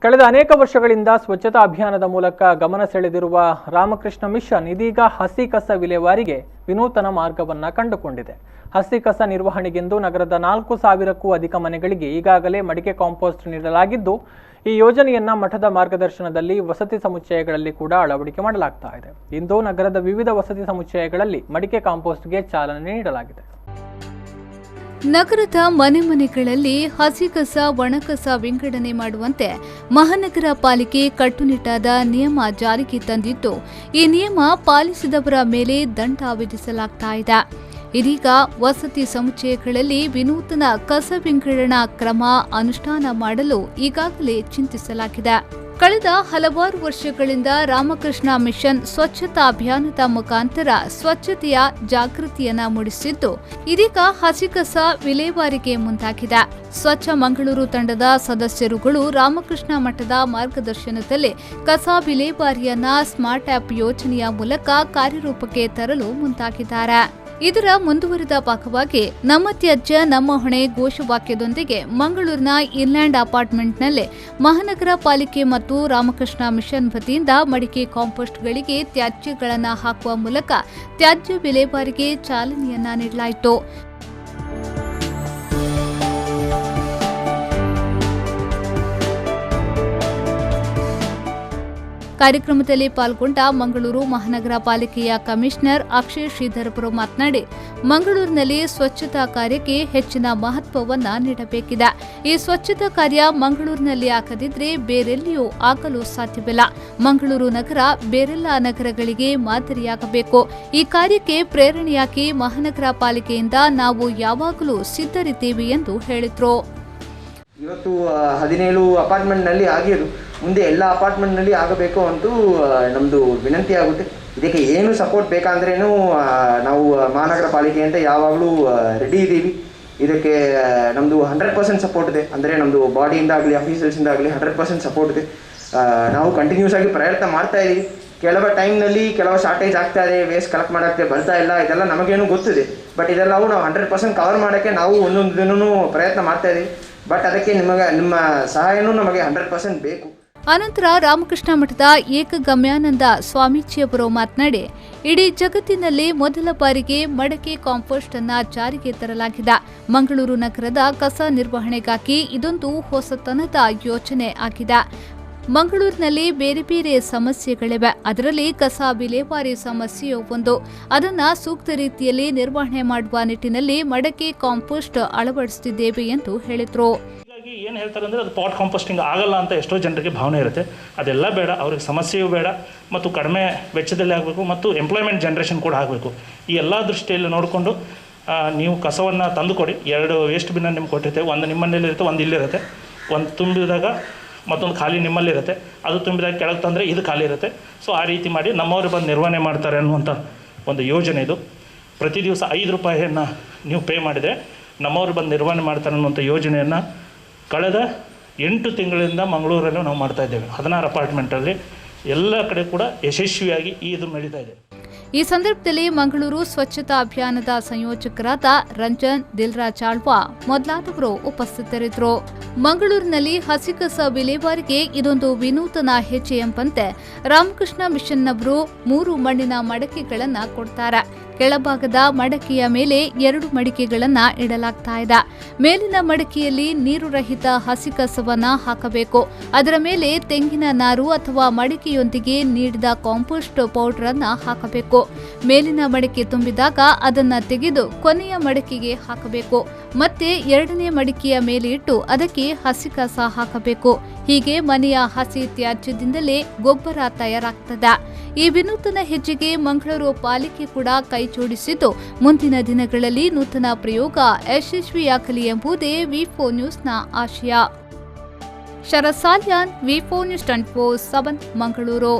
ಕಳೆದ ಅನೇಕ ವರ್ಷಗಳಿಂದ ಸ್ವಚ್ಛತಾ ಅಭಿಯಾನದ ಮೂಲಕ ಗಮನ ಸೆಳೆದಿರುವ ರಾಮಕೃಷ್ಣ ಮಿಷನ್ ಇದೀಗ ಹಸಿ ಕಸ ವಿಲೇವಾರಿಗೆ ವಿನೂತನ ಮಾರ್ಗವನ್ನು ಕಂಡುಕೊಂಡಿದೆ. ಹಸಿ ಕಸ ನಿರ್ವಹಣೆಗೆಂದು ನಗರದ 4,000ಕ್ಕೂ ಅಧಿಕ ಮನೆಗಳಿಗೆ ಈಗಾಗಲೇ ಮಡಿಕೆ ಕಾಂಪೋಸ್ಟ್ ನೀಡಲಾಗಿದ್ದು, ಈ ಯೋಜನೆಯನ್ನ ಮಠದ ಮಾರ್ಗದರ್ಶನದಲ್ಲಿ ವಸತಿ ಸಮುಚ್ಚಯಗಳಲ್ಲಿ ಕೂಡ ಅಳವಡಿಕೆ ಮಾಡಲಾಗ್ತಾ ಇದೆ. ಇಂದು ನಗರದ ವಿವಿಧ ವಸತಿ ಸಮುಚ್ಚಯಗಳಲ್ಲಿ ಮಡಿಕೆ ಕಾಂಪೋಸ್ಟ್ಗೆ ಚಾಲನೆ ನೀಡಲಾಗಿದೆ. ನಗರದ ಮನೆಗಳಲ್ಲಿ ಹಸಿ ಕಸ ಒಣಕಸ ವಿಂಗಡಣೆ ಮಾಡುವಂತೆ ಮಹಾನಗರ ಪಾಲಿಕೆ ಕಟ್ಟುನಿಟ್ಟಾದ ನಿಯಮ ಜಾರಿಗೆ ತಂದಿದ್ದು, ಈ ನಿಯಮ ಪಾಲಿಸಿದವರ ಮೇಲೆ ದಂಡ ವಿಧಿಸಲಾಗ್ತಾ ಇದೆ. ಇದೀಗ ವಸತಿ ಸಮುಚ್ಚಯಗಳಲ್ಲಿ ವಿನೂತನ ಕಸ ವಿಂಗಡಣಾ ಕ್ರಮ ಅನುಷ್ಠಾನ ಮಾಡಲು ಈಗಾಗಲೇ ಚಿಂತಿಸಲಾಗಿದೆ. ಕಳೆದ ಹಲವಾರು ವರ್ಷಗಳಿಂದ ರಾಮಕೃಷ್ಣ ಮಿಷನ್ ಸ್ವಚ್ಛತಾ ಅಭಿಯಾನದ ಮುಖಾಂತರ ಸ್ವಚ್ಛತೆಯ ಜಾಗೃತಿಯನ್ನ ಮೂಡಿಸಿದ್ದು, ಇದೀಗ ಹಸಿ ಕಸ ವಿಲೇವಾರಿಗೆ ಮುಂದಾಗಿದೆ. ಸ್ವಚ್ಛ ಮಂಗಳೂರು ತಂಡದ ಸದಸ್ಯರುಗಳು ರಾಮಕೃಷ್ಣ ಮಠದ ಮಾರ್ಗದರ್ಶನದಲ್ಲಿ ಕಸ ವಿಲೇವಾರಿಯನ್ನ ಸ್ಮಾರ್ಟ್ ಆ್ಯಪ್ ಯೋಜನೆಯ ಮೂಲಕ ಕಾರ್ಯರೂಪಕ್ಕೆ ತರಲು ಮುಂದಾಗಿದ್ದಾರೆ. ಇದರ ಮುಂದುವರಿದ ಭಾಗವಾಗಿ ನಮ್ಮ ತ್ಯಾಜ್ಯ ನಮ್ಮ ಹೊಣೆ ಘೋಷವಾಕ್ಯದೊಂದಿಗೆ ಮಂಗಳೂರಿನ ಇನ್ಲ್ಯಾಂಡ್ ಅಪಾರ್ಟ್ಮೆಂಟ್ನಲ್ಲಿ ಮಹಾನಗರ ಪಾಲಿಕೆ ಮತ್ತು ರಾಮಕೃಷ್ಣ ಮಿಷನ್ ವತಿಯಿಂದ ಮಡಿಕೆ ಕಾಂಪೋಸ್ಟ್ಗಳಿಗೆ ತ್ಯಾಜ್ಯಗಳನ್ನು ಹಾಕುವ ಮೂಲಕ ತ್ಯಾಜ್ಯ ವಿಲೇವಾರಿಗೆ ಚಾಲನೆಯನ್ನ ನೀಡಲಾಯಿತು. ಕಾರ್ಯಕ್ರಮದಲ್ಲಿ ಪಾಲ್ಗೊಂಡ ಮಂಗಳೂರು ಮಹಾನಗರ ಪಾಲಿಕೆಯ ಕಮಿಷನರ್ ಅಕ್ಷಯ್ ಶ್ರೀಧರಪುರ ಮಾತನಾಡಿ, ಮಂಗಳೂರಿನಲ್ಲಿ ಸ್ವಚ್ಛತಾ ಕಾರ್ಯಕ್ಕೆ ಹೆಚ್ಚಿನ ಮಹತ್ವವನ್ನ ನೀಡಬೇಕಿದೆ. ಈ ಸ್ವಚ್ಛತಾ ಕಾರ್ಯ ಮಂಗಳೂರಿನಲ್ಲಿ ಆಗದಿದ್ರೆ ಬೇರೆಲ್ಲಿಯೂ ಆಗಲು ಸಾಧ್ಯವಿಲ್ಲ. ಮಂಗಳೂರು ನಗರ ಬೇರೆಲ್ಲ ನಗರಗಳಿಗೆ ಮಾದರಿಯಾಗಬೇಕು. ಈ ಕಾರ್ಯಕ್ಕೆ ಪ್ರೇರಣೆಯಾಗಿ ಮಹಾನಗರ ಪಾಲಿಕೆಯಿಂದ ನಾವು ಯಾವಾಗಲೂ ಸಿದ್ಧರಿದ್ದೇವೆ ಎಂದು ಹೇಳಿದರು. ಇವತ್ತು 17 ಅಪಾರ್ಟ್ಮೆಂಟ್ನಲ್ಲಿ ಆಗಿದ್ದು, ಮುಂದೆ ಎಲ್ಲ ಅಪಾರ್ಟ್ಮೆಂಟ್ನಲ್ಲಿ ಆಗಬೇಕು ಅಂತೂ ನಮ್ಮದು ವಿನಂತಿ ಆಗುತ್ತೆ. ಇದಕ್ಕೆ ಏನು ಸಪೋರ್ಟ್ ಬೇಕಂದ್ರೇನು ನಾವು ಮಹಾನಗರ ಪಾಲಿಕೆಯಿಂದ ಯಾವಾಗಲೂ ರೆಡಿ ಇದ್ದೀವಿ. ಇದಕ್ಕೆ ನಮ್ಮದು 100% ಸಪೋರ್ಟ್ ಇದೆ. ಅಂದರೆ ನಮ್ಮದು ಬಾಡಿಯಿಂದಾಗಲಿ ಆಫೀಸರ್ಸಿಂದಾಗಲಿ 100% ಸಪೋರ್ಟ್ ಇದೆ. ನಾವು ಕಂಟಿನ್ಯೂಸ್ ಆಗಿ ಪ್ರಯತ್ನ ಮಾಡ್ತಾ ಇದ್ದೀವಿ. ಕೆಲವು ಟೈಮ್ನಲ್ಲಿ ಕೆಲವು ಶಾರ್ಟೇಜ್ ಆಗ್ತಾ ಇದೆ, ವೇಸ್ಟ್ ಕಲೆಕ್ಟ್ ಮಾಡೋಕ್ಕೆ ಬರ್ತಾ ಇಲ್ಲ, ಇದೆಲ್ಲ ನಮಗೇನು ಗೊತ್ತಿದೆ. ಬಟ್ ಇದೆಲ್ಲವೂ ನಾವು 100% ಕವರ್ ಮಾಡೋಕ್ಕೆ ನಾವು ಒಂದೊಂದು ದಿನವೂ ಪ್ರಯತ್ನ ಮಾಡ್ತಾ ಇದ್ದೀವಿ. ಬಟ್ ಅದಕ್ಕೆ ನಿಮ್ಮ ಸಹಾಯನೂ ನಮಗೆ 100% ಬೇಕು. ಅನಂತರ ರಾಮಕೃಷ್ಣ ಮಠದ ಏಕಗಮ್ಯಾನಂದ ಸ್ವಾಮೀಜಿಯವರು ಮಾತನಾಡಿ, ಇಡೀ ಜಗತ್ತಿನಲ್ಲಿ ಮೊದಲ ಬಾರಿಗೆ ಮಡಿಕೆ ಕಾಂಪೋಸ್ಟ್ ಅನ್ನ ಜಾರಿಗೆ ತರಲಾಗಿದೆ. ಮಂಗಳೂರು ನಗರದ ಕಸ ನಿರ್ವಹಣೆಗಾಗಿ ಇದೊಂದು ಹೊಸತನದ ಯೋಜನೆ ಆಗಿದೆ. ಮಂಗಳೂರಿನಲ್ಲಿ ಬೇರೆ ಬೇರೆ ಸಮಸ್ಯೆಗಳಿವೆ. ಅದರಲ್ಲಿ ಕಸ ವಿಲೇವಾರಿ ಸಮಸ್ಯೆಯೂ ಒಂದು. ಅದನ್ನು ಸೂಕ್ತ ರೀತಿಯಲ್ಲಿ ನಿರ್ವಹಣೆ ಮಾಡುವ ನಿಟ್ಟಿನಲ್ಲಿ ಮಡಿಕೆ ಕಾಂಪೋಸ್ಟ್ ಅಳವಡಿಸುತ್ತಿದ್ದೇವೆ ಎಂದು ಹೇಳಿದರು. ಏನು ಹೇಳ್ತಾರೆ ಅಂದರೆ ಅದು ಪಾಟ್ ಕಾಂಪೋಸ್ಟಿಂಗ್ ಆಗಲ್ಲ ಅಂತ ಎಷ್ಟೋ ಜನರಿಗೆ ಭಾವನೆ ಇರುತ್ತೆ. ಅದೆಲ್ಲ ಬೇಡ, ಅವ್ರಿಗೆ ಸಮಸ್ಯೆಯೂ ಬೇಡ ಮತ್ತು ಕಡಿಮೆ ವೆಚ್ಚದಲ್ಲಿ ಆಗಬೇಕು ಮತ್ತು ಎಂಪ್ಲಾಯ್ಮೆಂಟ್ ಜನ್ರೇಷನ್ ಕೂಡ ಆಗಬೇಕು. ಈ ಎಲ್ಲ ದೃಷ್ಟಿಯಲ್ಲಿ ನೋಡಿಕೊಂಡು ನೀವು ಕಸವನ್ನು ತಂದುಕೊಡಿ. 2 ವೇಸ್ಟ್ ಬಿನ್ನ ನಿಮ್ಗೆ ಕೊಟ್ಟಿರ್ತೇವೆ. ಒಂದು ನಿಮ್ಮನೇಲಿರುತ್ತೆ, ಒಂದು ಇಲ್ಲಿರುತ್ತೆ. ಒಂದು ತುಂಬಿದಾಗ ಮತ್ತೊಂದು ಖಾಲಿ ನಿಮ್ಮಲ್ಲಿರುತ್ತೆ. ಅದು ತುಂಬಿದಾಗ ಕೆಳಗೆ ತಂದರೆ ಇದು ಖಾಲಿ ಇರುತ್ತೆ. ಸೊ ಆ ರೀತಿ ಮಾಡಿ ನಮ್ಮವರು ಬಂದು ನಿರ್ವಹಣೆ ಮಾಡ್ತಾರೆ ಅನ್ನುವಂಥ ಒಂದು ಯೋಜನೆ ಇದು. ಪ್ರತಿ ದಿವಸ 5 ರೂಪಾಯಿಯನ್ನು ನೀವು ಪೇ ಮಾಡಿದರೆ ನಮ್ಮವರು ಬಂದು ನಿರ್ವಹಣೆ ಮಾಡ್ತಾರೆ ಅನ್ನುವಂಥ ಯೋಜನೆಯನ್ನು ಕಳೆದ 8 ತಿಂಗಳಿಂದ ಮಂಗಳೂರಲ್ಲೂ ನಾವು ಮಾಡ್ತಾಯಿದ್ದೇವೆ. 16 ಅಪಾರ್ಟ್ಮೆಂಟಲ್ಲಿ ಎಲ್ಲ ಕಡೆ ಕೂಡ ಯಶಸ್ವಿಯಾಗಿ ಇದು ನಡೀತಾ ಇದೆ. ಈ ಸಂದರ್ಭದಲ್ಲಿ ಮಂಗಳೂರು ಸ್ವಚ್ಛತಾ ಅಭಿಯಾನದ ಸಂಯೋಜಕರಾದ ರಂಜನ್, ದಿಲ್ರಾಜ್ ಆಳ್ವಾ ಮೊದಲಾದವರು ಉಪಸ್ಥಿತರಿದ್ದರು. ಮಂಗಳೂರಿನಲ್ಲಿ ಹಸಿ ಕಸ ವಿಲೇವಾರಿಗೆ ಇದೊಂದು ವಿನೂತನ ಹೆಜ್ಜೆ ಎಂಬಂತೆ ರಾಮಕೃಷ್ಣ ಮಿಷನ್ನವರು 3 ಮಣ್ಣಿನ ಮಡಕೆಗಳನ್ನು ಕೊಡ್ತಾರೆ. ಕೆಳಭಾಗದ ಮಡಕೆಯ ಮೇಲೆ 2 ಮಡಿಕೆಗಳನ್ನು ಇಡಲಾಗ್ತಾ ಇದೆ. ಮೇಲಿನ ಮಡಕೆಯಲ್ಲಿ ನೀರು ರಹಿತ ಹಸಿ ಕಸವನ್ನ ಹಾಕಬೇಕು. ಅದರ ಮೇಲೆ ತೆಂಗಿನ ನಾರು ಅಥವಾ ಮಡಿಕೆಯೊಂದಿಗೆ ನೀಡಿದ ಕಾಂಪೋಸ್ಟ್ ಪೌಡರ್ ಅನ್ನ ಹಾಕಬೇಕು. ಮೇಲಿನ ಮಡಿಕೆ ತುಂಬಿದಾಗ ಅದನ್ನ ತೆಗೆದು ಕೊನೆಯ ಮಡಿಕೆಗೆ ಹಾಕಬೇಕು. ಮತ್ತೆ 2ನೇ ಮಡಿಕೆಯ ಮೇಲೆ ಇಟ್ಟು ಅದಕ್ಕೆ ಹಸಿ ಕಸ ಹಾಕಬೇಕು. ಹೀಗೆ ಮನೆಯ ಹಸಿ ತ್ಯಾಜ್ಯದಿಂದಲೇ ಗೊಬ್ಬರ ತಯಾರಾಗ್ತದೆ. ಈ ವಿನೂತನ ಹೆಜ್ಜೆಗೆ ಮಂಗಳೂರು ಪಾಲಿಕೆ ಕೂಡ ಕೈ ಜೋಡಿಸಿದ್ದು, ಮುಂದಿನ ದಿನಗಳಲ್ಲಿ ನೂತನ ಪ್ರಯೋಗ ಯಶಸ್ವಿಯಾಗಲಿ ಎಂಬುದೇ ವಿ4 ನ್ಯೂಸ್ನ ಆಶಯ. ಶರತ್ ಸಾಲ್ಯಾನ್, ವಿ4 ನ್ಯೂಸ್ 24/7 ಮಂಗಳೂರು.